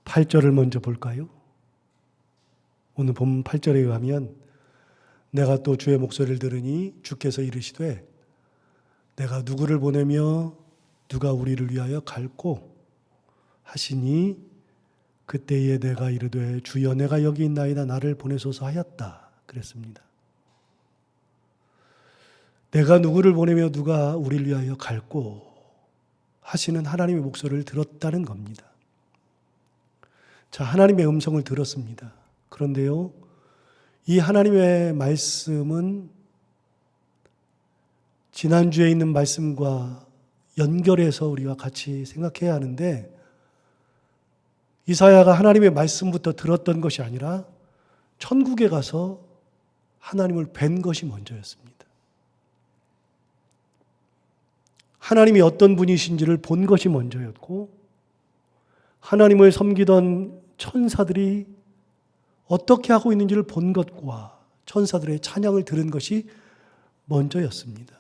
8절을 먼저 볼까요? 오늘 본 8절에 가면 내가 또 주의 목소리를 들으니 주께서 이르시되 내가 누구를 보내며 누가 우리를 위하여 갈꼬 하시니 그때에 내가 이르되 주여 내가 여기 있나이다 나를 보내소서 하였다 그랬습니다. 내가 누구를 보내며 누가 우리를 위하여 갈꼬 하시는 하나님의 목소리를 들었다는 겁니다. 자, 하나님의 음성을 들었습니다. 그런데요, 이 하나님의 말씀은 지난주에 있는 말씀과 연결해서 우리가 같이 생각해야 하는데, 이사야가 하나님의 말씀부터 들었던 것이 아니라 천국에 가서 하나님을 뵌 것이 먼저였습니다. 하나님이 어떤 분이신지를 본 것이 먼저였고, 하나님을 섬기던 천사들이 어떻게 하고 있는지를 본 것과 천사들의 찬양을 들은 것이 먼저였습니다.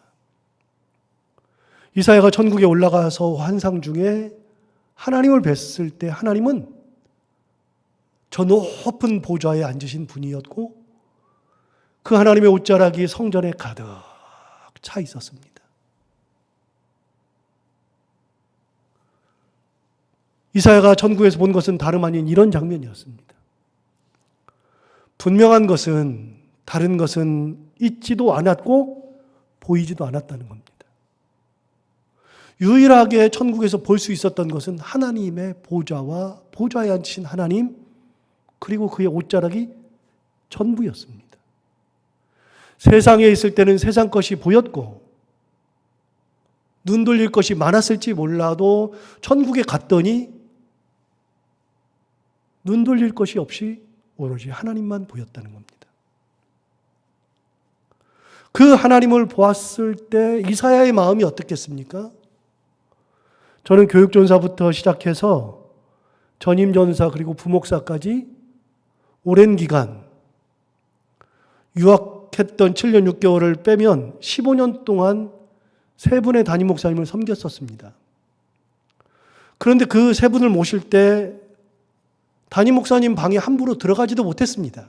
이사야가 천국에 올라가서 환상 중에 하나님을 뵀을 때 하나님은 저 높은 보좌에 앉으신 분이었고 그 하나님의 옷자락이 성전에 가득 차 있었습니다. 이사야가 천국에서 본 것은 다름 아닌 이런 장면이었습니다. 분명한 것은 다른 것은 있지도 않았고 보이지도 않았다는 겁니다. 유일하게 천국에서 볼 수 있었던 것은 하나님의 보좌와 보좌에 앉으신 하나님 그리고 그의 옷자락이 전부였습니다. 세상에 있을 때는 세상 것이 보였고 눈 돌릴 것이 많았을지 몰라도 천국에 갔더니 눈 돌릴 것이 없이 오로지 하나님만 보였다는 겁니다. 그 하나님을 보았을 때 이사야의 마음이 어떻겠습니까? 저는 교육전사부터 시작해서 전임전사 그리고 부목사까지 오랜 기간 유학했던 7년 6개월을 빼면 15년 동안 세 분의 담임 목사님을 섬겼었습니다. 그런데 그 세 분을 모실 때 담임 목사님 방에 함부로 들어가지도 못했습니다.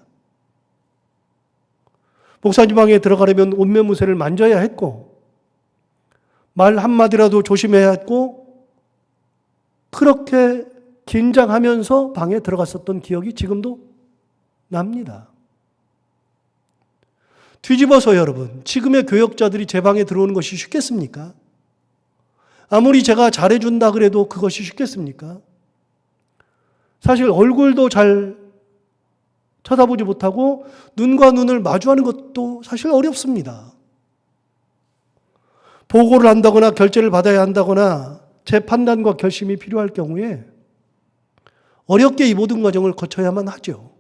목사님 방에 들어가려면 옷매무새를 만져야 했고 말 한마디라도 조심해야 했고 그렇게 긴장하면서 방에 들어갔었던 기억이 지금도 납니다. 뒤집어서 여러분, 지금의 교역자들이 제 방에 들어오는 것이 쉽겠습니까? 아무리 제가 잘해준다 그래도 그것이 쉽겠습니까? 사실 얼굴도 잘 쳐다보지 못하고 눈과 눈을 마주하는 것도 사실 어렵습니다. 보고를 한다거나 결제를 받아야 한다거나 제 판단과 결심이 필요할 경우에 어렵게 이 모든 과정을 거쳐야만 하죠.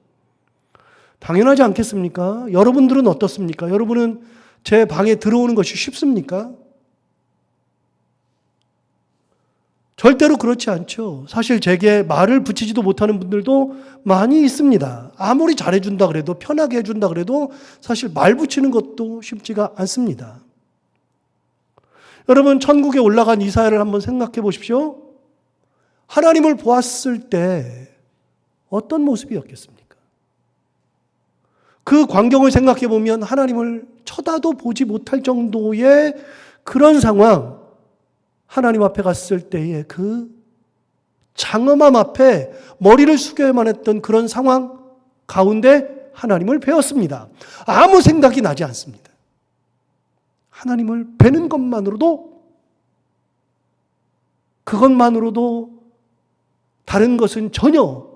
당연하지 않겠습니까? 여러분들은 어떻습니까? 여러분은 제 방에 들어오는 것이 쉽습니까? 절대로 그렇지 않죠. 사실 제게 말을 붙이지도 못하는 분들도 많이 있습니다. 아무리 잘해준다 그래도 편하게 해준다 그래도 사실 말 붙이는 것도 쉽지가 않습니다. 여러분 천국에 올라간 이사야를 한번 생각해 보십시오. 하나님을 보았을 때 어떤 모습이었겠습니까? 그 광경을 생각해 보면 하나님을 쳐다도 보지 못할 정도의 그런 상황, 하나님 앞에 갔을 때의 그 장엄함 앞에 머리를 숙여야만 했던 그런 상황 가운데 하나님을 배웠습니다. 아무 생각이 나지 않습니다. 하나님을 뵈는 것만으로도 그것만으로도 다른 것은 전혀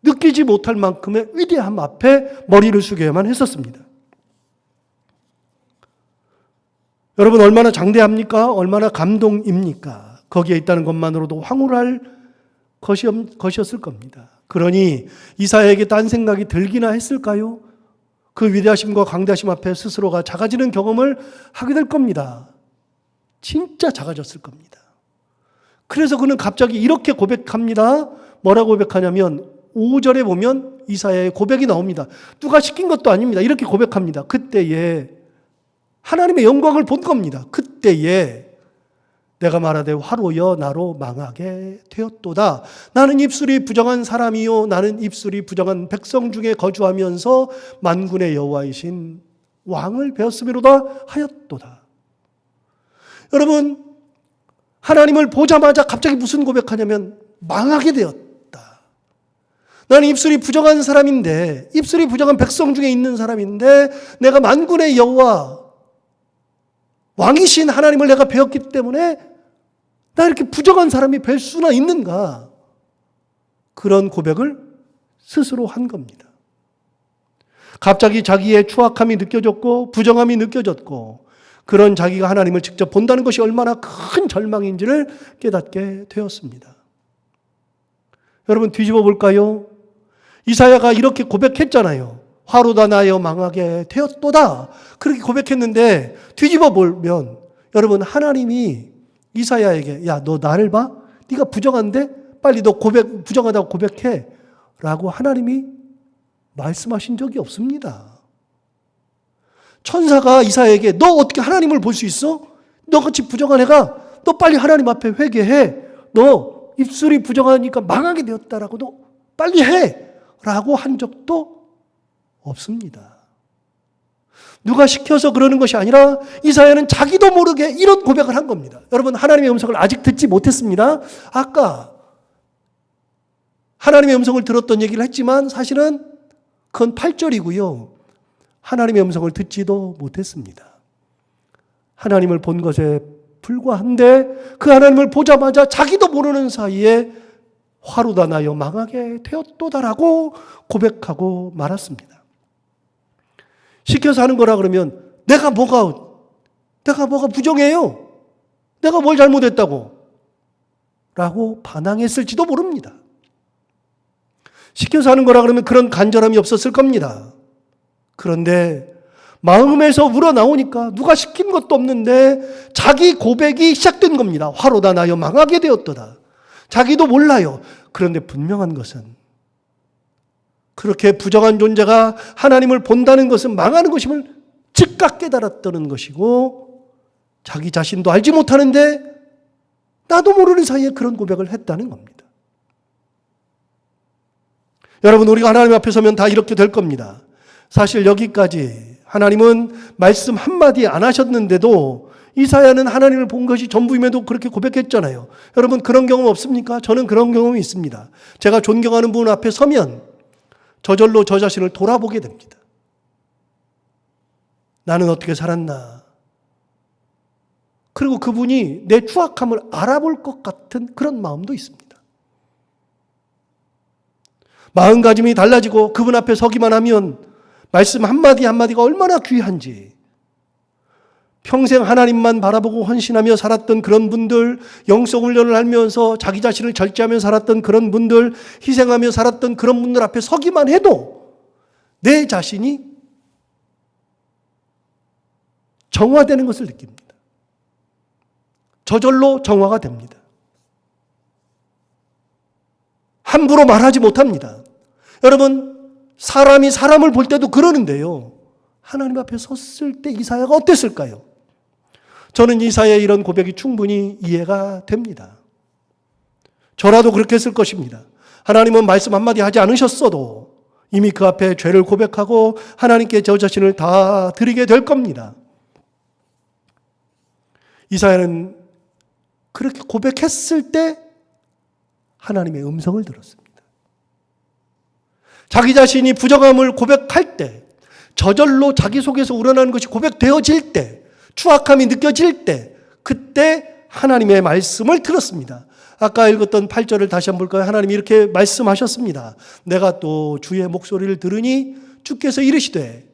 느끼지 못할 만큼의 위대함 앞에 머리를 숙여야만 했었습니다. 여러분 얼마나 장대합니까? 얼마나 감동입니까? 거기에 있다는 것만으로도 황홀할 것이었을 겁니다. 그러니 이사야에게 딴 생각이 들기나 했을까요? 그 위대하심과 강대하심 앞에 스스로가 작아지는 경험을 하게 될 겁니다. 진짜 작아졌을 겁니다. 그래서 그는 갑자기 이렇게 고백합니다. 뭐라고 고백하냐면 5절에 보면 이사야의 고백이 나옵니다. 누가 시킨 것도 아닙니다. 이렇게 고백합니다. 그때에 하나님의 영광을 본 겁니다. 그때에 내가 말하되 화로여 나로 망하게 되었도다. 나는 입술이 부정한 사람이요 나는 입술이 부정한 백성 중에 거주하면서 만군의 여호와이신 왕을 배웠음이로다 하였도다. 여러분, 하나님을 보자마자 갑자기 무슨 고백하냐면 망하게 되었다. 나는 입술이 부정한 사람인데, 입술이 부정한 백성 중에 있는 사람인데 내가 만군의 여호와 왕이신 하나님을 내가 배웠기 때문에 나 이렇게 부정한 사람이 될 수나 있는가? 그런 고백을 스스로 한 겁니다. 갑자기 자기의 추악함이 느껴졌고 부정함이 느껴졌고 그런 자기가 하나님을 직접 본다는 것이 얼마나 큰 절망인지를 깨닫게 되었습니다. 여러분, 뒤집어 볼까요? 이사야가 이렇게 고백했잖아요. 화로다 나여 망하게 되었도다. 그렇게 고백했는데 뒤집어 보면 여러분, 하나님이 이사야에게 야, 너 나를 봐? 네가 부정한데 빨리 너 부정하다고 고백해 라고 하나님이 말씀하신 적이 없습니다. 천사가 이사야에게 너 어떻게 하나님을 볼 수 있어? 너같이 부정한 애가 너 빨리 하나님 앞에 회개해. 너 입술이 부정하니까 망하게 되었다라고 너 빨리 해 라고 한 적도 없습니다. 누가 시켜서 그러는 것이 아니라 이사야는 자기도 모르게 이런 고백을 한 겁니다. 여러분, 하나님의 음성을 아직 듣지 못했습니다. 아까 하나님의 음성을 들었던 얘기를 했지만 사실은 그건 8절이고요. 하나님의 음성을 듣지도 못했습니다. 하나님을 본 것에 불과한데 그 하나님을 보자마자 자기도 모르는 사이에 화로다 나여 망하게 되었도다라고 고백하고 말았습니다. 시켜서 하는 거라 그러면 내가 뭐가 부정해요? 내가 뭘 잘못했다고? 라고 반항했을지도 모릅니다. 시켜서 하는 거라 그러면 그런 간절함이 없었을 겁니다. 그런데 마음에서 우러나오니까 누가 시킨 것도 없는데 자기 고백이 시작된 겁니다. 화로다 나여 망하게 되었도다. 자기도 몰라요. 그런데 분명한 것은 그렇게 부정한 존재가 하나님을 본다는 것은 망하는 것임을 즉각 깨달았다는 것이고 자기 자신도 알지 못하는데 나도 모르는 사이에 그런 고백을 했다는 겁니다. 여러분, 우리가 하나님 앞에 서면 다 이렇게 될 겁니다. 사실 여기까지 하나님은 말씀 한마디 안 하셨는데도 이사야는 하나님을 본 것이 전부임에도 그렇게 고백했잖아요. 여러분, 그런 경험 없습니까? 저는 그런 경험이 있습니다. 제가 존경하는 분 앞에 서면 저절로 저 자신을 돌아보게 됩니다. 나는 어떻게 살았나? 그리고 그분이 내 추악함을 알아볼 것 같은 그런 마음도 있습니다. 마음가짐이 달라지고 그분 앞에 서기만 하면 말씀 한마디 한마디가 얼마나 귀한지, 평생 하나님만 바라보고 헌신하며 살았던 그런 분들, 영성훈련을 하면서 자기 자신을 절제하며 살았던 그런 분들, 희생하며 살았던 그런 분들 앞에 서기만 해도 내 자신이 정화되는 것을 느낍니다. 저절로 정화가 됩니다. 함부로 말하지 못합니다. 여러분, 사람이 사람을 볼 때도 그러는데요. 하나님 앞에 섰을 때 이사야가 어땠을까요? 저는 이사야의 이런 고백이 충분히 이해가 됩니다. 저라도 그렇게 했을 것입니다. 하나님은 말씀 한마디 하지 않으셨어도 이미 그 앞에 죄를 고백하고 하나님께 저 자신을 다 드리게 될 겁니다. 이사야는 그렇게 고백했을 때 하나님의 음성을 들었습니다. 자기 자신이 부정함을 고백할 때, 저절로 자기 속에서 우러나는 것이 고백되어질 때, 추악함이 느껴질 때, 그때 하나님의 말씀을 들었습니다. 아까 읽었던 8절을 다시 한번 볼까요? 하나님이 이렇게 말씀하셨습니다. 내가 또 주의 목소리를 들으니 주께서 이르시되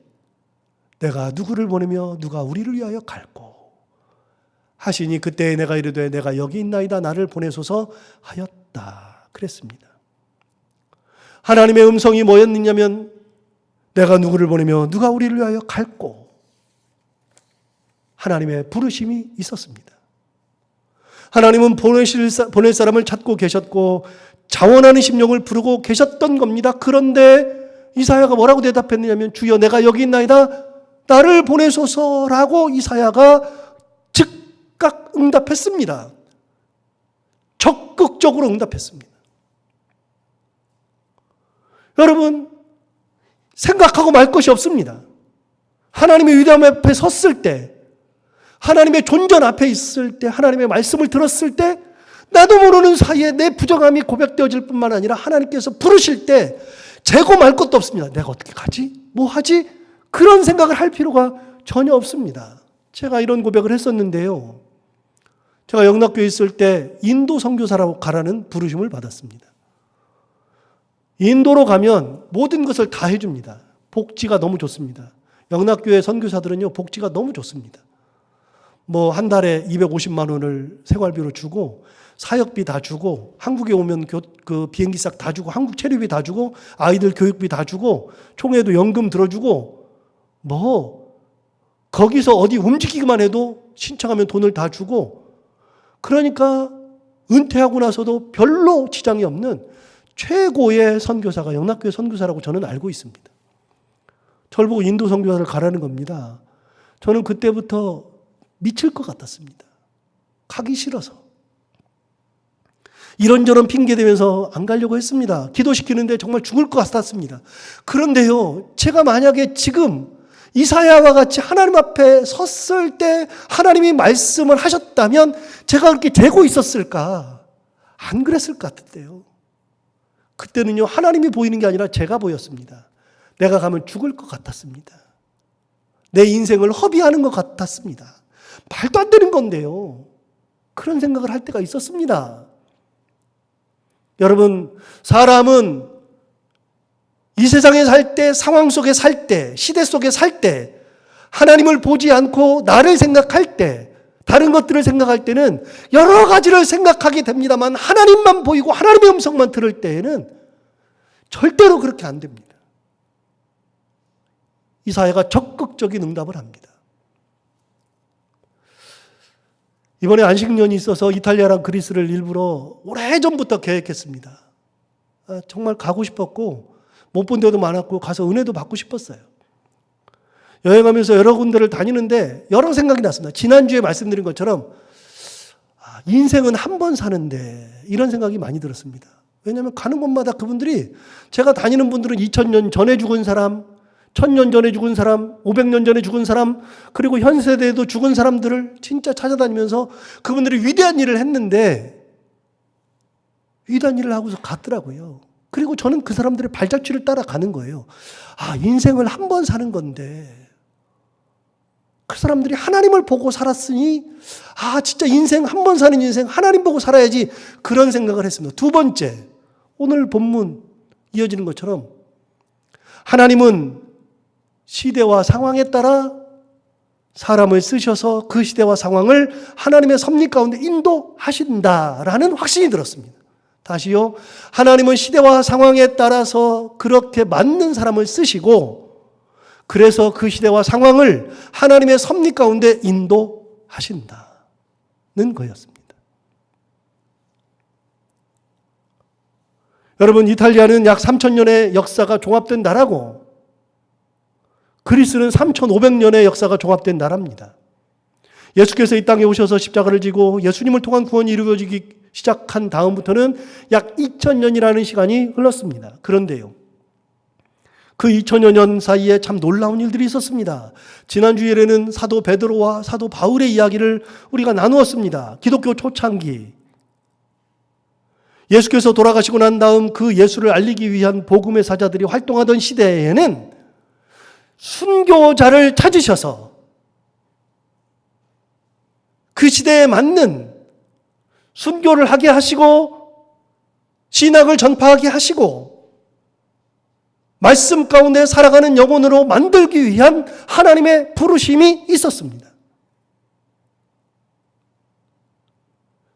내가 누구를 보내며 누가 우리를 위하여 갈고 하시니 그때 내가 이르되 내가 여기 있나이다 나를 보내소서 하였다 그랬습니다. 하나님의 음성이 뭐였느냐면 내가 누구를 보내며 누가 우리를 위하여 갈고, 하나님의 부르심이 있었습니다. 하나님은 보낼 사람을 찾고 계셨고 자원하는 심령을 부르고 계셨던 겁니다. 그런데 이사야가 뭐라고 대답했느냐면 주여 내가 여기 있나이다 나를 보내소서라고 이사야가 즉각 응답했습니다. 적극적으로 응답했습니다. 여러분, 생각하고 말 것이 없습니다. 하나님의 위대함 앞에 섰을 때, 하나님의 존전 앞에 있을 때, 하나님의 말씀을 들었을 때, 나도 모르는 사이에 내 부정함이 고백되어질 뿐만 아니라 하나님께서 부르실 때 재고 말 것도 없습니다. 내가 어떻게 가지? 뭐 하지? 그런 생각을 할 필요가 전혀 없습니다. 제가 이런 고백을 했었는데요. 제가 영락교에 있을 때 인도 선교사라고 가라는 부르심을 받았습니다. 인도로 가면 모든 것을 다 해줍니다. 복지가 너무 좋습니다. 영락교회 선교사들은요, 복지가 너무 좋습니다. 뭐 한 달에 250만 원을 생활비로 주고, 사역비 다 주고, 한국에 오면 그 비행기 싹 다 주고, 한국 체류비 다 주고, 아이들 교육비 다 주고, 총회도 연금 들어주고, 뭐 거기서 어디 움직이기만 해도 신청하면 돈을 다 주고, 그러니까 은퇴하고 나서도 별로 지장이 없는 최고의 선교사가 영락교회 선교사라고 저는 알고 있습니다. 저를 보고 인도 선교사를 가라는 겁니다. 저는 그때부터 미칠 것 같았습니다. 가기 싫어서. 이런저런 핑계대면서 안 가려고 했습니다. 기도시키는데 정말 죽을 것 같았습니다. 그런데요, 제가 만약에 지금 이사야와 같이 하나님 앞에 섰을 때 하나님이 말씀을 하셨다면 제가 그렇게 되고 있었을까? 안 그랬을 것 같은데요. 그때는요, 하나님이 보이는 게 아니라 제가 보였습니다. 내가 가면 죽을 것 같았습니다. 내 인생을 허비하는 것 같았습니다. 말도 안 되는 건데요. 그런 생각을 할 때가 있었습니다. 여러분, 사람은 이 세상에 살 때, 상황 속에 살 때, 시대 속에 살 때, 하나님을 보지 않고 나를 생각할 때, 다른 것들을 생각할 때는 여러 가지를 생각하게 됩니다만 하나님만 보이고 하나님의 음성만 들을 때에는 절대로 그렇게 안 됩니다. 이사야가 적극적인 응답을 합니다. 이번에 안식년이 있어서 이탈리아랑 그리스를 일부러 오래전부터 계획했습니다. 정말 가고 싶었고 못 본 데도 많았고 가서 은혜도 받고 싶었어요. 여행하면서 여러 군데를 다니는데 여러 생각이 났습니다. 지난주에 말씀드린 것처럼 인생은 한 번 사는데 이런 생각이 많이 들었습니다. 왜냐하면 가는 곳마다 그분들이, 제가 다니는 분들은 2000년 전에 죽은 사람, 1000년 전에 죽은 사람, 500년 전에 죽은 사람, 그리고 현 세대에도 죽은 사람들을 진짜 찾아다니면서 그분들이 위대한 일을 했는데 위대한 일을 하고서 갔더라고요. 그리고 저는 그 사람들의 발자취를 따라가는 거예요. 인생을 한 번 사는 건데 그 사람들이 하나님을 보고 살았으니 진짜 인생 한 번 사는 인생 하나님 보고 살아야지, 그런 생각을 했습니다. 두 번째, 오늘 본문 이어지는 것처럼 하나님은 시대와 상황에 따라 사람을 쓰셔서 그 시대와 상황을 하나님의 섭리 가운데 인도하신다라는 확신이 들었습니다. 다시요. 하나님은 시대와 상황에 따라서 그렇게 맞는 사람을 쓰시고, 그래서 그 시대와 상황을 하나님의 섭리 가운데 인도하신다는 거였습니다. 여러분, 이탈리아는 약 3000년의 역사가 종합된 나라고 그리스는 3500년의 역사가 종합된 나라입니다. 예수께서 이 땅에 오셔서 십자가를 지고 예수님을 통한 구원이 이루어지기 시작한 다음부터는 약 2000년이라는 시간이 흘렀습니다. 그런데요, 그 2000여 년 사이에 참 놀라운 일들이 있었습니다. 지난 주일에는 사도 베드로와 사도 바울의 이야기를 우리가 나누었습니다. 기독교 초창기, 예수께서 돌아가시고 난 다음 그 예수를 알리기 위한 복음의 사자들이 활동하던 시대에는 순교자를 찾으셔서 그 시대에 맞는 순교를 하게 하시고 신학을 전파하게 하시고 말씀 가운데 살아가는 영혼으로 만들기 위한 하나님의 부르심이 있었습니다.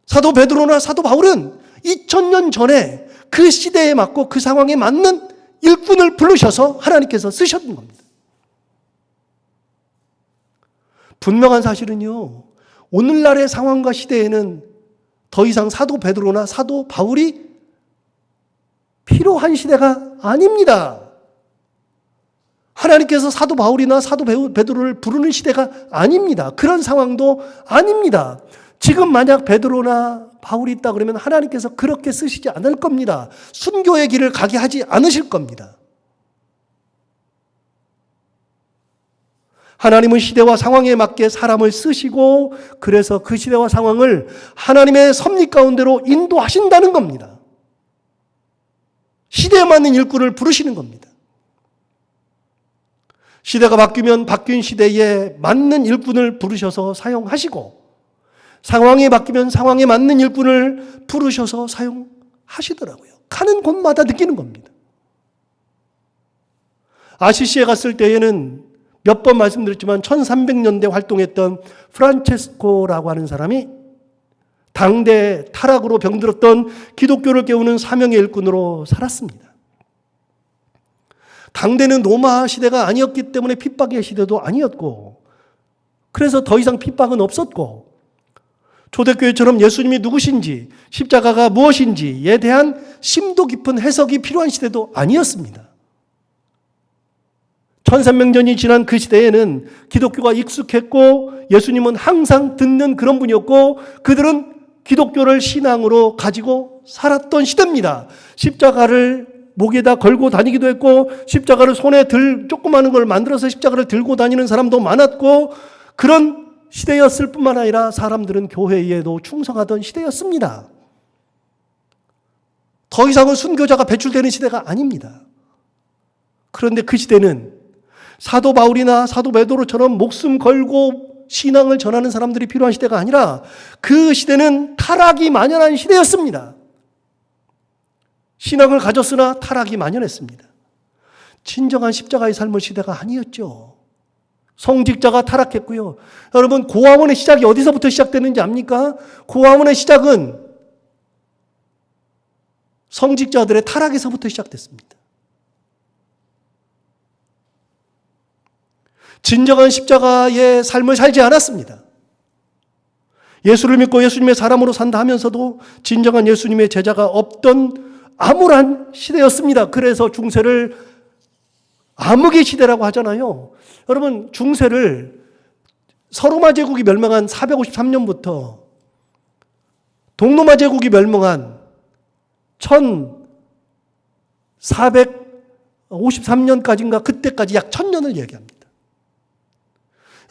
사도 베드로나 사도 바울은 2000년 전에 그 시대에 맞고 그 상황에 맞는 일꾼을 부르셔서 하나님께서 쓰셨던 겁니다. 분명한 사실은요, 오늘날의 상황과 시대에는 더 이상 사도 베드로나 사도 바울이 필요한 시대가 아닙니다. 하나님께서 사도 바울이나 사도 베드로를 부르는 시대가 아닙니다. 그런 상황도 아닙니다. 지금 만약 베드로나 바울이 있다 그러면 하나님께서 그렇게 쓰시지 않을 겁니다. 순교의 길을 가게 하지 않으실 겁니다. 하나님은 시대와 상황에 맞게 사람을 쓰시고 그래서 그 시대와 상황을 하나님의 섭리 가운데로 인도하신다는 겁니다. 시대에 맞는 일꾼을 부르시는 겁니다. 시대가 바뀌면 바뀐 시대에 맞는 일꾼을 부르셔서 사용하시고 상황이 바뀌면 상황에 맞는 일꾼을 부르셔서 사용하시더라고요. 가는 곳마다 느끼는 겁니다. 아시시에 갔을 때에는 몇 번 말씀드렸지만 1300년대 활동했던 프란체스코라고 하는 사람이 당대 타락으로 병들었던 기독교를 깨우는 사명의 일꾼으로 살았습니다. 당대는 로마 시대가 아니었기 때문에 핍박의 시대도 아니었고 그래서 더 이상 핍박은 없었고 초대교회처럼 예수님이 누구신지 십자가가 무엇인지에 대한 심도 깊은 해석이 필요한 시대도 아니었습니다. 1300년이 지난 그 시대에는 기독교가 익숙했고 예수님은 항상 듣는 그런 분이었고 그들은 기독교를 신앙으로 가지고 살았던 시대입니다. 십자가를 목에다 걸고 다니기도 했고 십자가를 손에 조그마한 걸 만들어서 십자가를 들고 다니는 사람도 많았고 그런 시대였을 뿐만 아니라 사람들은 교회에도 충성하던 시대였습니다. 더 이상은 순교자가 배출되는 시대가 아닙니다. 그런데 그 시대는 사도 바울이나 사도 베드로처럼 목숨 걸고 신앙을 전하는 사람들이 필요한 시대가 아니라 그 시대는 타락이 만연한 시대였습니다. 신앙을 가졌으나 타락이 만연했습니다. 진정한 십자가의 삶의 시대가 아니었죠. 성직자가 타락했고요. 여러분 고아원의 시작이 어디서부터 시작되는지 압니까? 고아원의 시작은 성직자들의 타락에서부터 시작됐습니다. 진정한 십자가의 삶을 살지 않았습니다. 예수를 믿고 예수님의 사람으로 산다 하면서도 진정한 예수님의 제자가 없던 암울한 시대였습니다. 그래서 중세를 암흑의 시대라고 하잖아요. 여러분 중세를 서로마 제국이 멸망한 453년부터 동로마 제국이 멸망한 1453년까지인가 그때까지 약 1000년을 얘기합니다.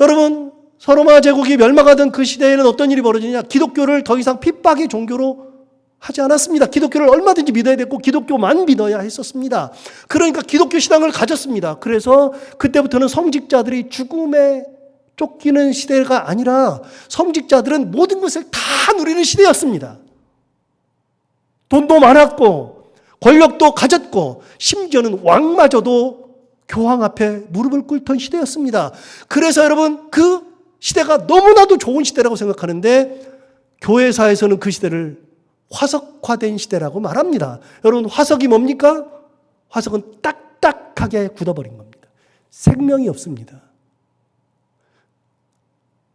여러분 서로마 제국이 멸망하던 그 시대에는 어떤 일이 벌어지냐? 기독교를 더 이상 핍박의 종교로 하지 않았습니다. 기독교를 얼마든지 믿어야 됐고 기독교만 믿어야 했었습니다. 그러니까 기독교 신앙을 가졌습니다. 그래서 그때부터는 성직자들이 죽음에 쫓기는 시대가 아니라 성직자들은 모든 것을 다 누리는 시대였습니다. 돈도 많았고 권력도 가졌고 심지어는 왕마저도 교황 앞에 무릎을 꿇던 시대였습니다. 그래서 여러분 그 시대가 너무나도 좋은 시대라고 생각하는데 교회사에서는 그 시대를 화석화된 시대라고 말합니다. 여러분 화석이 뭡니까? 화석은 딱딱하게 굳어버린 겁니다. 생명이 없습니다.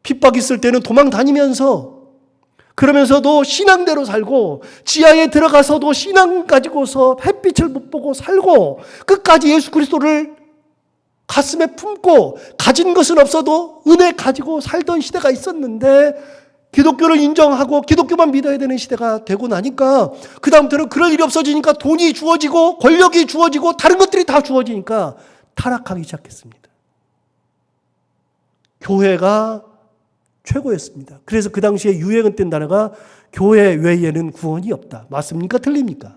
핍박 있을 때는 도망 다니면서 그러면서도 신앙대로 살고 지하에 들어가서도 신앙 가지고서 햇빛을 못 보고 살고 끝까지 예수 그리스도를 가슴에 품고 가진 것은 없어도 은혜 가지고 살던 시대가 있었는데 기독교를 인정하고 기독교만 믿어야 되는 시대가 되고 나니까 그 다음부터는 그럴 일이 없어지니까 돈이 주어지고 권력이 주어지고 다른 것들이 다 주어지니까 타락하기 시작했습니다. 교회가 최고였습니다. 그래서 그 당시에 유행했던 단어가 교회 외에는 구원이 없다. 맞습니까? 틀립니까?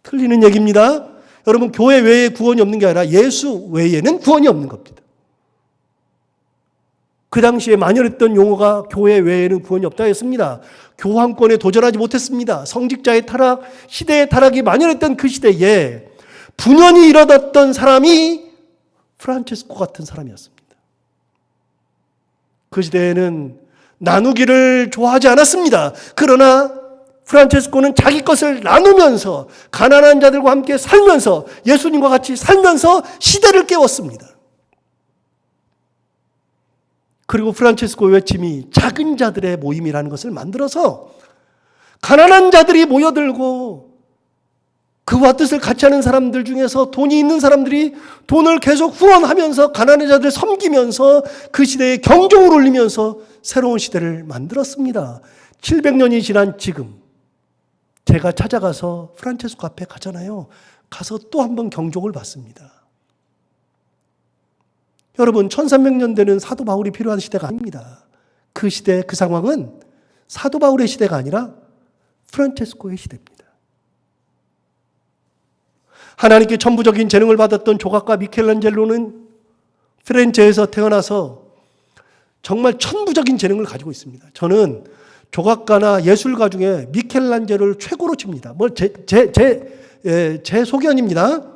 틀리는 얘기입니다. 여러분 교회 외에 구원이 없는 게 아니라 예수 외에는 구원이 없는 겁니다. 그 당시에 만연했던 용어가 교회 외에는 구원이 없다 했습니다. 교황권에 도전하지 못했습니다. 성직자의 타락, 시대의 타락이 만연했던 그 시대에 분연히 일어났던 사람이 프란체스코 같은 사람이었습니다. 그 시대에는 나누기를 좋아하지 않았습니다. 그러나 프란체스코는 자기 것을 나누면서 가난한 자들과 함께 살면서 예수님과 같이 살면서 시대를 깨웠습니다. 그리고 프란체스코의 외침이 작은 자들의 모임이라는 것을 만들어서 가난한 자들이 모여들고 그와 뜻을 같이 하는 사람들 중에서 돈이 있는 사람들이 돈을 계속 후원하면서 가난한 자들 섬기면서 그 시대에 경종을 울리면서 새로운 시대를 만들었습니다. 700년이 지난 지금 제가 찾아가서 프란체스코 앞에 가잖아요. 가서 또 한 번 경종을 받습니다. 여러분, 1300년대는 사도 바울이 필요한 시대가 아닙니다. 그 시대, 그 상황은 사도 바울의 시대가 아니라 프란체스코의 시대입니다. 하나님께 천부적인 재능을 받았던 조각가 미켈란젤로는 피렌체에서 태어나서 정말 천부적인 재능을 가지고 있습니다. 저는 조각가나 예술가 중에 미켈란젤로를 최고로 칩니다. 제 소견입니다.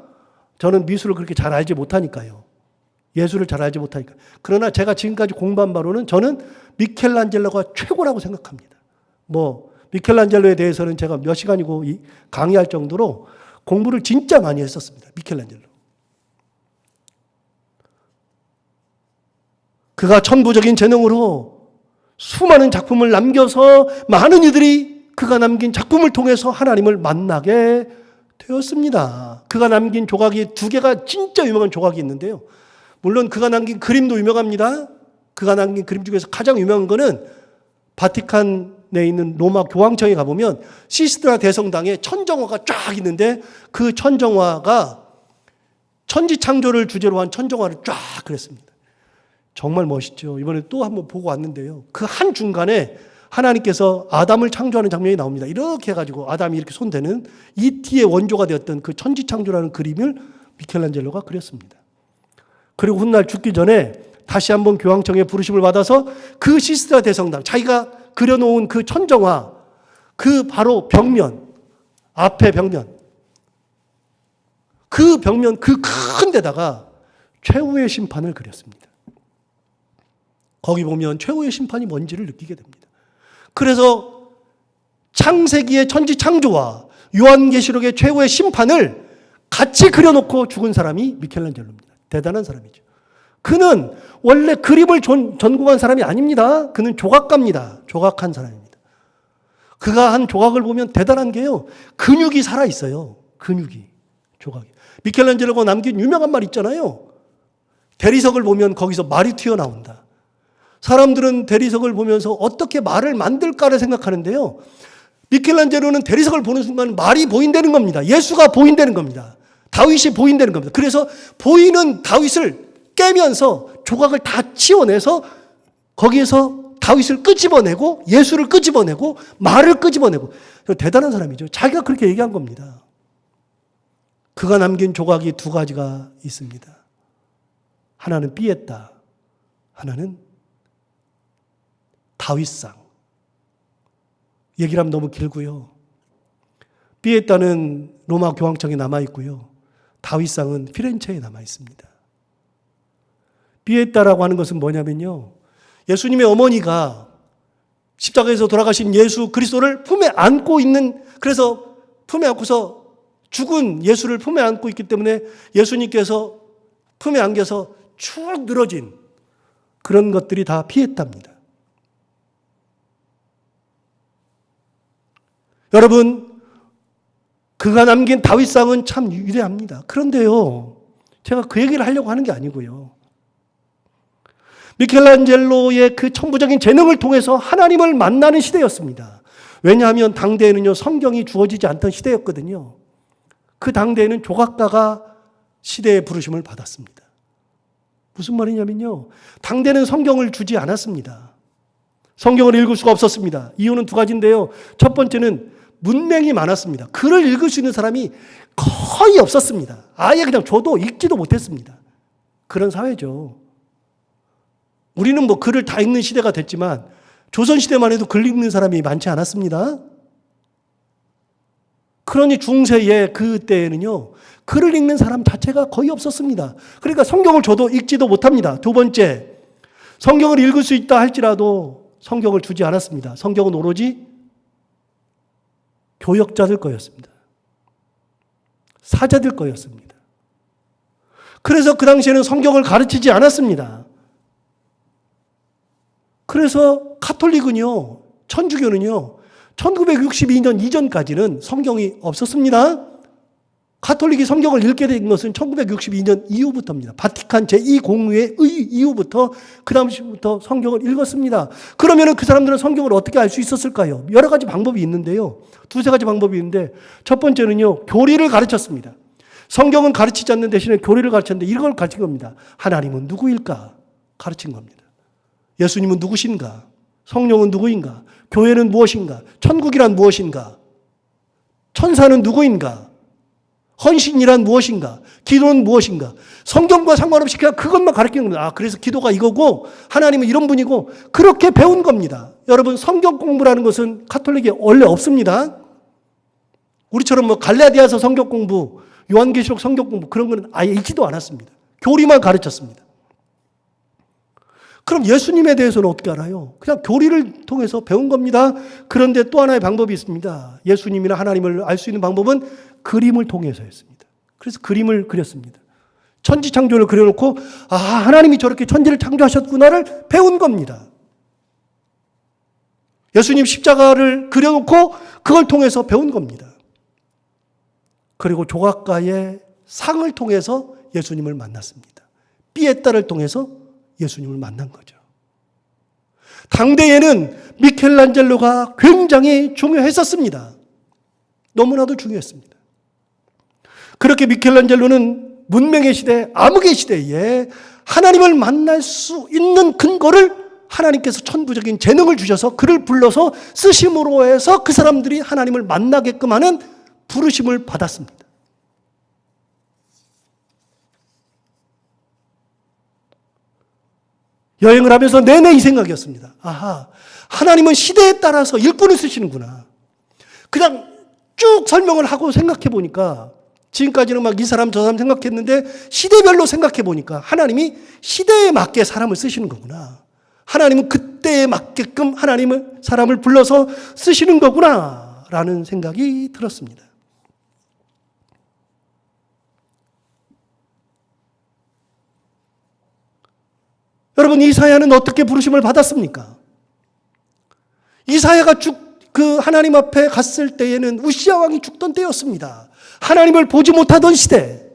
저는 미술을 그렇게 잘 알지 못하니까요. 예술을 잘 알지 못하니까. 그러나 제가 지금까지 공부한 바로는 저는 미켈란젤로가 최고라고 생각합니다. 미켈란젤로에 대해서는 제가 몇 시간이고 강의할 정도로 공부를 진짜 많이 했었습니다. 미켈란젤로. 그가 천부적인 재능으로 수많은 작품을 남겨서 많은 이들이 그가 남긴 작품을 통해서 하나님을 만나게 되었습니다. 그가 남긴 조각이 2개가 진짜 유명한 조각이 있는데요. 물론 그가 남긴 그림도 유명합니다. 그가 남긴 그림 중에서 가장 유명한 거는 바티칸에 있는 로마 교황청에 가보면 시스드라 대성당에 천정화가 쫙 있는데 그 천정화가 천지창조를 주제로 한 천정화를 쫙 그렸습니다. 정말 멋있죠. 이번에 또 한번 보고 왔는데요. 그 한 중간에 하나님께서 아담을 창조하는 장면이 나옵니다. 이렇게 해가지고 아담이 이렇게 손대는 E.T의 원조가 되었던 그 천지창조라는 그림을 미켈란젤로가 그렸습니다. 그리고 훗날 죽기 전에 다시 한번 교황청의 부르심을 받아서 그 시스라 대성당, 자기가 그려놓은 그 천정화, 그 바로 벽면, 앞에 벽면, 그 벽면 그 큰 데다가 최후의 심판을 그렸습니다. 거기 보면 최후의 심판이 뭔지를 느끼게 됩니다. 그래서 창세기의 천지 창조와 요한계시록의 최후의 심판을 같이 그려놓고 죽은 사람이 미켈란젤로입니다. 대단한 사람이죠. 그는 원래 그림을 전공한 사람이 아닙니다. 그는 조각가입니다. 조각한 사람입니다. 그가 한 조각을 보면 대단한 게요. 근육이 살아있어요. 근육이. 조각이. 미켈란젤로가 남긴 유명한 말 있잖아요. 대리석을 보면 거기서 말이 튀어나온다. 사람들은 대리석을 보면서 어떻게 말을 만들까를 생각하는데요. 미켈란젤로는 대리석을 보는 순간 말이 보인다는 겁니다. 예수가 보인다는 겁니다. 다윗이 보인다는 겁니다. 그래서 보이는 다윗을 깨면서 조각을 다 치워내서 거기에서 다윗을 끄집어내고 예수를 끄집어내고 말을 끄집어내고 대단한 사람이죠. 자기가 그렇게 얘기한 겁니다. 그가 남긴 조각이 2가지가 있습니다. 하나는 피에타, 하나는 다윗상. 얘기를 하면 너무 길고요. 피에타는 로마 교황청에 남아있고요. 다윗상은 피렌체에 남아있습니다. 피에타라고 하는 것은 뭐냐면요. 예수님의 어머니가 십자가에서 돌아가신 예수 그리스도를 품에 안고 있는, 그래서 품에 안고서 죽은 예수를 품에 안고 있기 때문에 예수님께서 품에 안겨서 쭉 늘어진 그런 것들이 다 피에타입니다. 여러분, 그가 남긴 다윗상은 참 위대합니다. 그런데요, 제가 그 얘기를 하려고 하는 게 아니고요. 미켈란젤로의 그 천부적인 재능을 통해서 하나님을 만나는 시대였습니다. 왜냐하면 당대에는요, 성경이 주어지지 않던 시대였거든요. 그 당대에는 조각가가 시대의 부르심을 받았습니다. 무슨 말이냐면요, 당대는 성경을 주지 않았습니다. 성경을 읽을 수가 없었습니다. 이유는 2가지인데요. 첫 번째는 문맹이 많았습니다. 글을 읽을 수 있는 사람이 거의 없었습니다. 아예 그냥 줘도 읽지도 못했습니다. 그런 사회죠. 우리는 글을 다 읽는 시대가 됐지만 조선시대만 해도 글 읽는 사람이 많지 않았습니다. 그러니 중세의 그때에는요, 글을 읽는 사람 자체가 거의 없었습니다. 그러니까 성경을 줘도 읽지도 못합니다. 2번째, 성경을 읽을 수 있다 할지라도 성경을 주지 않았습니다. 성경은 오로지 교역자들 거였습니다. 사제들 거였습니다. 그래서 그 당시에는 성경을 가르치지 않았습니다. 그래서 가톨릭은요, 천주교는요, 1962년 이전까지는 성경이 없었습니다. 가톨릭이 성경을 읽게 된 것은 1962년 이후부터입니다. 바티칸 제2공회의 이후부터 그 당시부터 성경을 읽었습니다. 그러면 그 사람들은 성경을 어떻게 알 수 있었을까요? 여러 가지 방법이 있는데요. 두세 가지 방법이 있는데 첫 번째는요. 교리를 가르쳤습니다. 성경은 가르치지 않는 대신에 교리를 가르쳤는데 이걸 가르친 겁니다. 하나님은 누구일까? 가르친 겁니다. 예수님은 누구신가? 성령은 누구인가? 교회는 무엇인가? 천국이란 무엇인가? 천사는 누구인가? 헌신이란 무엇인가? 기도는 무엇인가? 성경과 상관없이 그냥 그것만 가르치는 겁니다. 아, 그래서 기도가 이거고 하나님은 이런 분이고 그렇게 배운 겁니다. 여러분 성경 공부라는 것은 가톨릭에 원래 없습니다. 우리처럼 뭐 갈라디아서 성경 공부, 요한계시록 성경 공부 그런 건 아예 있지도 않았습니다. 교리만 가르쳤습니다. 그럼 예수님에 대해서는 어떻게 알아요? 그냥 교리를 통해서 배운 겁니다. 그런데 또 하나의 방법이 있습니다. 예수님이나 하나님을 알 수 있는 방법은 그림을 통해서였습니다. 그래서 그림을 그렸습니다. 천지 창조를 그려놓고 아, 하나님이 저렇게 천지를 창조하셨구나를 배운 겁니다. 예수님 십자가를 그려놓고 그걸 통해서 배운 겁니다. 그리고 조각가의 상을 통해서 예수님을 만났습니다. 피에타를 통해서 예수님을 만난 거죠. 당대에는 미켈란젤로가 굉장히 중요했었습니다. 너무나도 중요했습니다. 그렇게 미켈란젤로는 문명의 시대, 암흑의 시대에 하나님을 만날 수 있는 근거를 하나님께서 천부적인 재능을 주셔서 그를 불러서 쓰심으로 해서 그 사람들이 하나님을 만나게끔 하는 부르심을 받았습니다. 여행을 하면서 내내 이 생각이었습니다. 아하, 하나님은 시대에 따라서 일꾼을 쓰시는구나. 그냥 쭉 설명을 하고 생각해 보니까 지금까지는 막 이 사람 저 사람 생각했는데 시대별로 생각해 보니까 하나님이 시대에 맞게 사람을 쓰시는 거구나. 하나님은 그때에 맞게끔 사람을 불러서 쓰시는 거구나 라는 생각이 들었습니다. 여러분, 이사야는 어떻게 부르심을 받았습니까? 이사야가 그 하나님 앞에 갔을 때에는 우시야 왕이 죽던 때였습니다. 하나님을 보지 못하던 시대,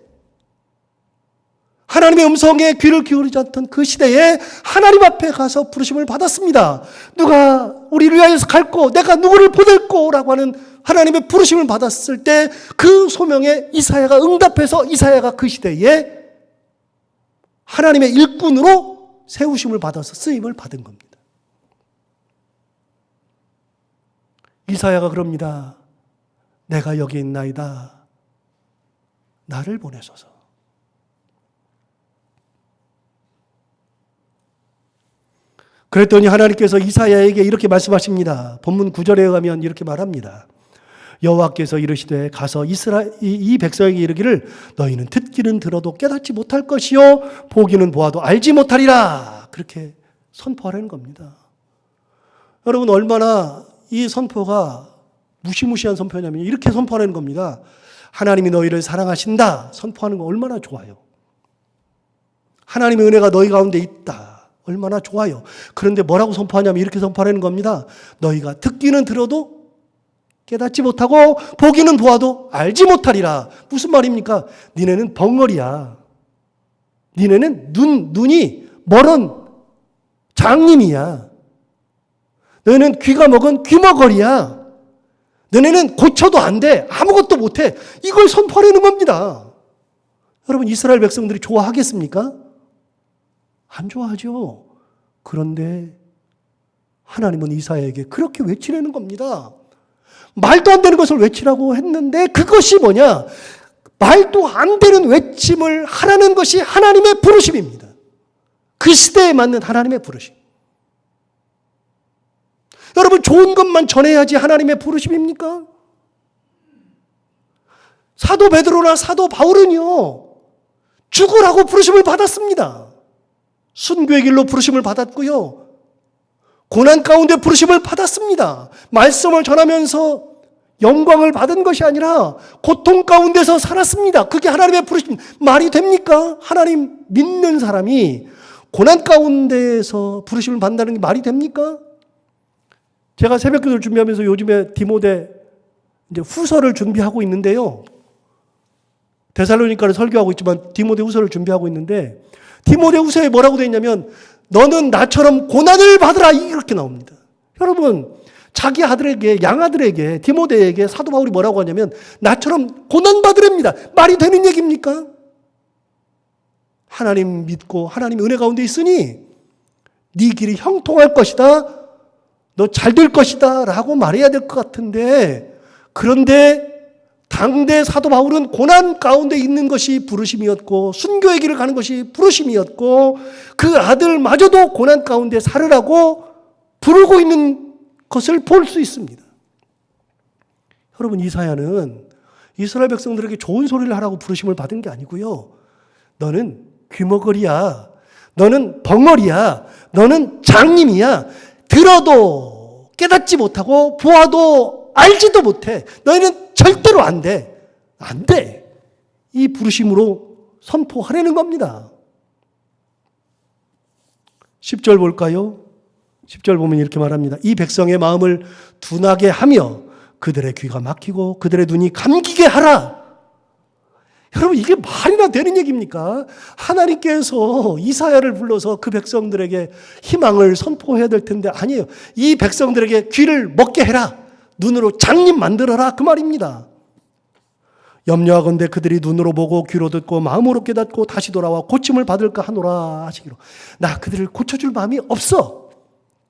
하나님의 음성에 귀를 기울이지 않던 그 시대에 하나님 앞에 가서 부르심을 받았습니다. 누가 우리를 위하여서 갈고 내가 누구를 보낼고 라고 하는 하나님의 부르심을 받았을 때 그 소명에 이사야가 응답해서 이사야가 그 시대에 하나님의 일꾼으로 세우심을 받아서 쓰임을 받은 겁니다. 이사야가 그럽니다. 내가 여기 있나이다. 나를 보내소서. 그랬더니 하나님께서 이사야에게 이렇게 말씀하십니다. 본문 9절에 가면 이렇게 말합니다. 여호와께서 이르시되 가서 이 백성에게 이르기를 너희는 듣기는 들어도 깨닫지 못할 것이요 보기는 보아도 알지 못하리라. 그렇게 선포하라는 겁니다. 여러분, 얼마나 이 선포가 무시무시한 선포냐면 이렇게 선포하는 겁니다. 하나님이 너희를 사랑하신다 선포하는 거 얼마나 좋아요. 하나님의 은혜가 너희 가운데 있다 얼마나 좋아요. 그런데 뭐라고 선포하냐면 이렇게 선포하는 겁니다. 너희가 듣기는 들어도 깨닫지 못하고 보기는 보아도 알지 못하리라. 무슨 말입니까? 니네는 벙어리야. 니네는 눈이 멀은 장님이야. 너희는 귀가 먹은 귀머거리야. 너네는 고쳐도 안 돼. 아무것도 못해. 이걸 선포하려는 겁니다. 여러분, 이스라엘 백성들이 좋아하겠습니까? 안 좋아하죠. 그런데 하나님은 이사야에게 그렇게 외치려는 겁니다. 말도 안 되는 것을 외치라고 했는데 그것이 뭐냐? 말도 안 되는 외침을 하라는 것이 하나님의 부르심입니다. 그 시대에 맞는 하나님의 부르심. 여러분, 좋은 것만 전해야지 하나님의 부르심입니까? 사도 베드로나 사도 바울은요, 죽으라고 부르심을 받았습니다. 순교의 길로 부르심을 받았고요. 고난 가운데 부르심을 받았습니다. 말씀을 전하면서 영광을 받은 것이 아니라 고통 가운데서 살았습니다. 그게 하나님의 부르심. 말이 됩니까? 하나님 믿는 사람이 고난 가운데에서 부르심을 받는다는 게 말이 됩니까? 제가 새벽기도를 준비하면서 요즘에 디모데 이제 후서를 준비하고 있는데요. 데살로니가를 설교하고 있지만 디모데후서를 준비하고 있는데 디모데후서에 뭐라고 되어 있냐면 너는 나처럼 고난을 받으라 이렇게 나옵니다. 여러분 자기 아들에게 양아들에게 디모데에게 사도 바울이 뭐라고 하냐면 나처럼 고난 받으랍니다. 말이 되는 얘기입니까? 하나님 믿고 하나님 은혜 가운데 있으니 네 길이 형통할 것이다. 너 잘 될 것이다 라고 말해야 될 것 같은데 그런데 당대 사도 바울은 고난 가운데 있는 것이 부르심이었고 순교의 길을 가는 것이 부르심이었고 그 아들마저도 고난 가운데 살으라고 부르고 있는 것을 볼 수 있습니다. 여러분 이사야는 이스라엘 백성들에게 좋은 소리를 하라고 부르심을 받은 게 아니고요. 너는 귀머거리야. 너는 벙어리야. 너는 장님이야. 들어도 깨닫지 못하고 보아도 알지도 못해. 너희는 절대로 안 돼. 안 돼. 이 부르심으로 선포하려는 겁니다. 10절 볼까요? 10절 보면 이렇게 말합니다. 이 백성의 마음을 둔하게 하며 그들의 귀가 막히고 그들의 눈이 감기게 하라. 여러분 이게 말이나 되는 얘기입니까? 하나님께서 이사야를 불러서 그 백성들에게 희망을 선포해야 될 텐데 아니에요. 이 백성들에게 귀를 먹게 해라. 눈으로 장님 만들어라. 그 말입니다. 염려하건대 그들이 눈으로 보고 귀로 듣고 마음으로 깨닫고 다시 돌아와 고침을 받을까 하노라 하시기로. 나 그들을 고쳐줄 마음이 없어.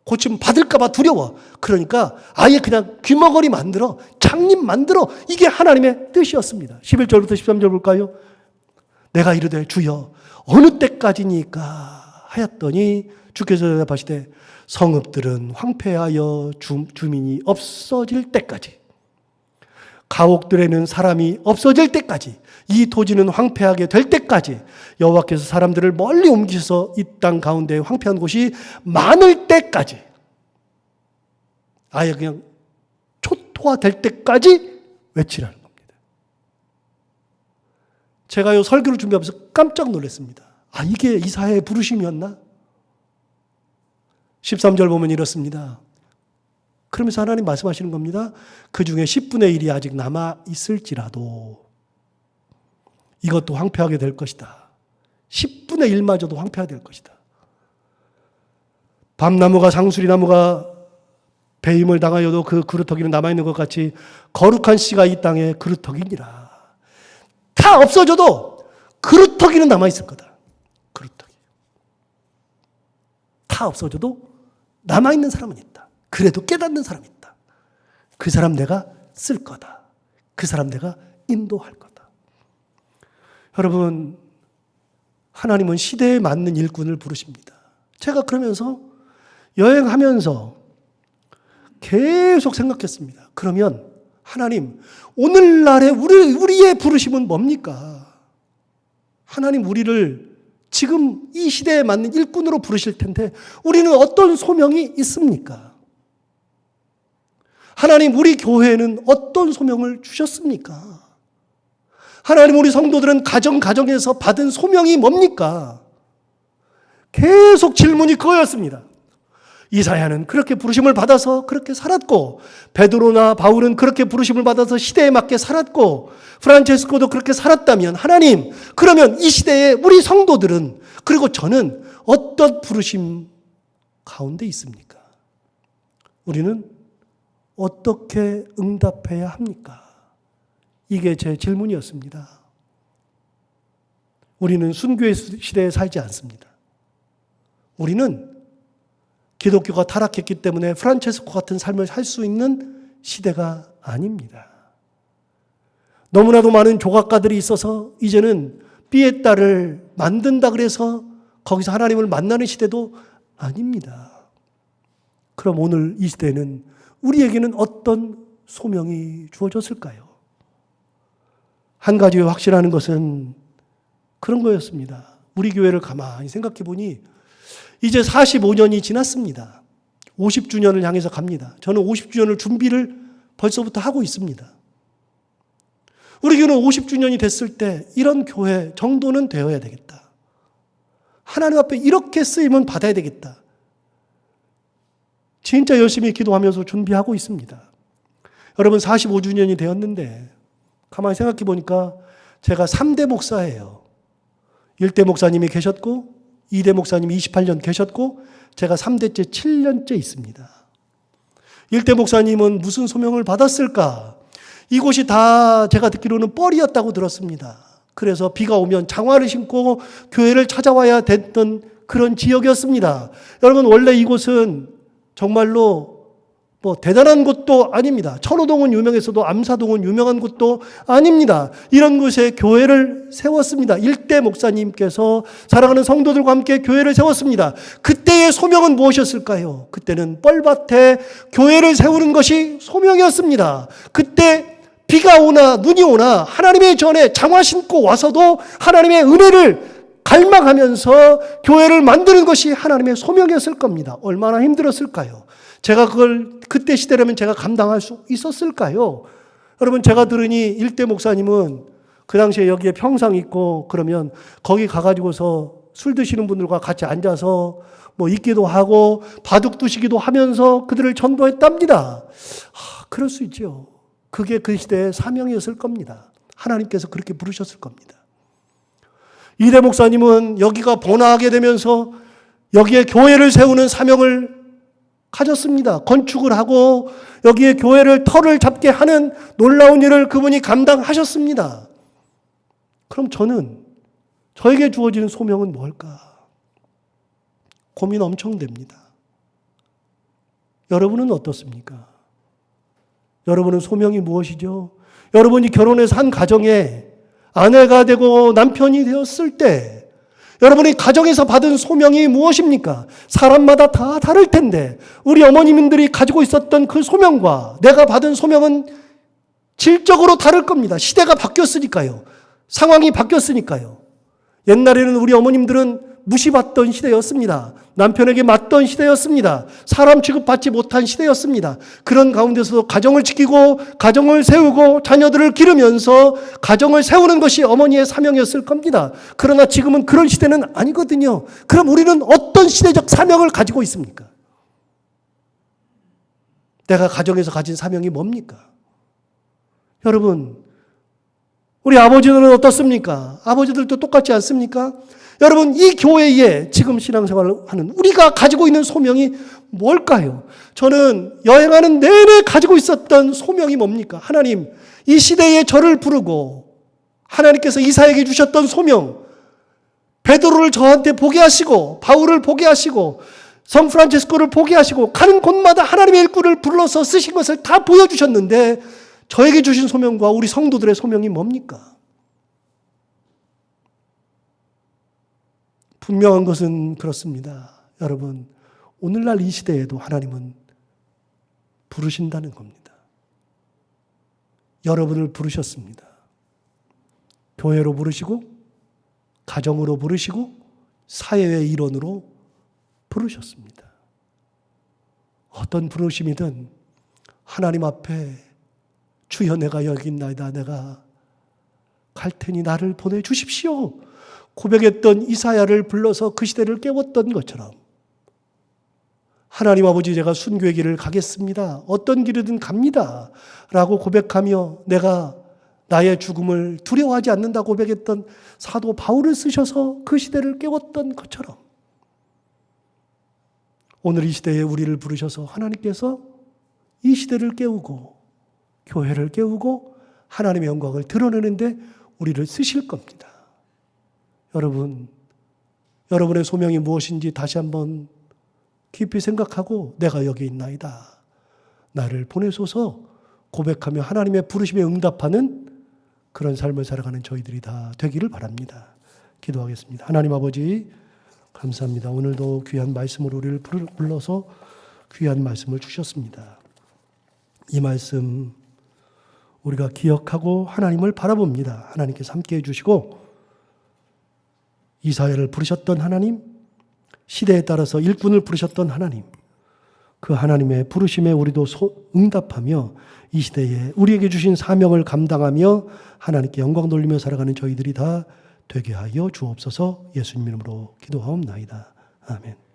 고침 받을까 봐 두려워. 그러니까 아예 그냥 귀머거리 만들어. 장님 만들어. 이게 하나님의 뜻이었습니다. 11절부터 13절 볼까요? 내가 이르되 주여 어느 때까지니까 하였더니 주께서 대답하시되 성읍들은 황폐하여 주민이 없어질 때까지 가옥들에는 사람이 없어질 때까지 이 토지는 황폐하게 될 때까지 여호와께서 사람들을 멀리 옮기셔서 이 땅 가운데 황폐한 곳이 많을 때까지 아예 그냥 초토화될 때까지 외치라는 겁니다. 제가 이 설교를 준비하면서 깜짝 놀랐습니다. 아 이게 이사야의 부르심이었나? 13절 보면 이렇습니다. 그러면서 하나님 말씀하시는 겁니다. 그 중에 10분의 1이 아직 남아 있을지라도 이것도 황폐하게 될 것이다. 10분의 1마저도 황폐하게 될 것이다. 밤나무가 상수리나무가 배임을 당하여도 그 그루터기는 남아있는 것 같이 거룩한 씨가 이 땅에 그루터기니라. 다 없어져도 그루터기는 남아있을 거다. 그루터기. 다 없어져도 남아있는 사람은 있다. 그래도 깨닫는 사람이 있다. 그 사람 내가 쓸 거다. 그 사람 내가 인도할 거다. 여러분, 하나님은 시대에 맞는 일꾼을 부르십니다. 제가 그러면서 여행하면서 계속 생각했습니다. 그러면 하나님, 오늘날의 우리의 부르심은 뭡니까? 하나님 우리를 지금 이 시대에 맞는 일꾼으로 부르실 텐데 우리는 어떤 소명이 있습니까? 하나님 우리 교회에는 어떤 소명을 주셨습니까? 하나님 우리 성도들은 가정에서 받은 소명이 뭡니까? 계속 질문이 그거였습니다. 이사야는 그렇게 부르심을 받아서 그렇게 살았고 베드로나 바울은 그렇게 부르심을 받아서 시대에 맞게 살았고 프란체스코도 그렇게 살았다면 하나님 그러면 이 시대에 우리 성도들은 그리고 저는 어떤 부르심 가운데 있습니까? 우리는 어떻게 응답해야 합니까? 이게 제 질문이었습니다. 우리는 순교의 시대에 살지 않습니다. 우리는 기독교가 타락했기 때문에 프란체스코 같은 삶을 살 수 있는 시대가 아닙니다. 너무나도 많은 조각가들이 있어서 이제는 피에타를 만든다 그래서 거기서 하나님을 만나는 시대도 아닙니다. 그럼 오늘 이 시대는 우리에게는 어떤 소명이 주어졌을까요? 한 가지 확실한 것은 그런 거였습니다. 우리 교회를 가만히 생각해 보니 이제 45년이 지났습니다. 50주년을 향해서 갑니다. 저는 50주년을 준비를 벌써부터 하고 있습니다. 우리 교회는 50주년이 됐을 때 이런 교회 정도는 되어야 되겠다. 하나님 앞에 이렇게 쓰임은 받아야 되겠다. 진짜 열심히 기도하면서 준비하고 있습니다. 여러분 45주년이 되었는데 가만히 생각해 보니까 제가 3대 목사예요. 1대 목사님이 계셨고 2대 목사님이 28년 계셨고 제가 3대째 7년째 있습니다. 1대 목사님은 무슨 소명을 받았을까? 이곳이 다 제가 듣기로는 뻘이었다고 들었습니다. 그래서 비가 오면 장화를 신고 교회를 찾아와야 됐던 그런 지역이었습니다. 여러분, 원래 이곳은 정말로 대단한 곳도 아닙니다. 천호동은 유명했어도 암사동은 유명한 곳도 아닙니다. 이런 곳에 교회를 세웠습니다. 1대 목사님께서 사랑하는 성도들과 함께 교회를 세웠습니다. 그때의 소명은 무엇이었을까요? 그때는 뻘밭에 교회를 세우는 것이 소명이었습니다. 그때 비가 오나 눈이 오나 하나님의 전에 장화 신고 와서도 하나님의 은혜를 갈망하면서 교회를 만드는 것이 하나님의 소명이었을 겁니다. 얼마나 힘들었을까요? 제가 그걸 그때 시대라면 제가 감당할 수 있었을까요? 여러분, 제가 들으니 1대 목사님은 그 당시에 여기에 평상 있고 그러면 거기 가가지고서 술 드시는 분들과 같이 앉아서 있기도 하고 바둑 두시기도 하면서 그들을 전도했답니다. 그럴 수 있죠. 그게 그 시대의 사명이었을 겁니다. 하나님께서 그렇게 부르셨을 겁니다. 2대 목사님은 여기가 번화하게 되면서 여기에 교회를 세우는 사명을 가졌습니다. 건축을 하고 여기에 교회를 터를 잡게 하는 놀라운 일을 그분이 감당하셨습니다. 그럼 저에게 주어지는 소명은 뭘까? 고민 엄청 됩니다. 여러분은 어떻습니까? 여러분은 소명이 무엇이죠? 여러분이 결혼해서 한 가정에 아내가 되고 남편이 되었을 때 여러분이 가정에서 받은 소명이 무엇입니까? 사람마다 다 다를 텐데 우리 어머님들이 가지고 있었던 그 소명과 내가 받은 소명은 질적으로 다를 겁니다. 시대가 바뀌었으니까요. 상황이 바뀌었으니까요. 옛날에는 우리 어머님들은 무시받던 시대였습니다. 남편에게 맞던 시대였습니다. 사람 취급받지 못한 시대였습니다. 그런 가운데서도 가정을 지키고 가정을 세우고 자녀들을 기르면서 가정을 세우는 것이 어머니의 사명이었을 겁니다. 그러나 지금은 그런 시대는 아니거든요. 그럼 우리는 어떤 시대적 사명을 가지고 있습니까? 내가 가정에서 가진 사명이 뭡니까? 여러분, 우리 아버지들은 어떻습니까? 아버지들도 똑같지 않습니까? 여러분, 이 교회에 지금 신앙생활을 하는 우리가 가지고 있는 소명이 뭘까요? 저는 여행하는 내내 가지고 있었던 소명이 뭡니까? 하나님, 이 시대에 저를 부르고 하나님께서 이사에게 주셨던 소명, 베드로를 저한테 보게 하시고 바울을 보게 하시고 성프란체스코를 보게 하시고 가는 곳마다 하나님의 일꾼을 불러서 쓰신 것을 다 보여주셨는데 저에게 주신 소명과 우리 성도들의 소명이 뭡니까? 분명한 것은 그렇습니다. 여러분, 오늘날 이 시대에도 하나님은 부르신다는 겁니다. 여러분을 부르셨습니다. 교회로 부르시고 가정으로 부르시고 사회의 일원으로 부르셨습니다. 어떤 부르심이든 하나님 앞에 주여 내가 여기 있나이다. 내가 갈 테니 나를 보내주십시오. 고백했던 이사야를 불러서 그 시대를 깨웠던 것처럼 하나님 아버지 제가 순교의 길을 가겠습니다. 어떤 길이든 갑니다. 라고 고백하며 내가 나의 죽음을 두려워하지 않는다 고백했던 사도 바울을 쓰셔서 그 시대를 깨웠던 것처럼 오늘 이 시대에 우리를 부르셔서 하나님께서 이 시대를 깨우고 교회를 깨우고 하나님의 영광을 드러내는데 우리를 쓰실 겁니다. 여러분, 여러분의 소명이 무엇인지 다시 한번 깊이 생각하고 내가 여기 있나이다. 나를 보내소서 고백하며 하나님의 부르심에 응답하는 그런 삶을 살아가는 저희들이 다 되기를 바랍니다. 기도하겠습니다. 하나님 아버지 감사합니다. 오늘도 귀한 말씀으로 우리를 불러서 귀한 말씀을 주셨습니다. 이 말씀 우리가 기억하고 하나님을 바라봅니다. 하나님께서 함께해 주시고 이사야를 부르셨던 하나님, 시대에 따라서 일꾼을 부르셨던 하나님, 그 하나님의 부르심에 우리도 응답하며 이 시대에 우리에게 주신 사명을 감당하며 하나님께 영광 돌리며 살아가는 저희들이 다 되게 하여 주옵소서. 예수님 이름으로 기도하옵나이다. 아멘.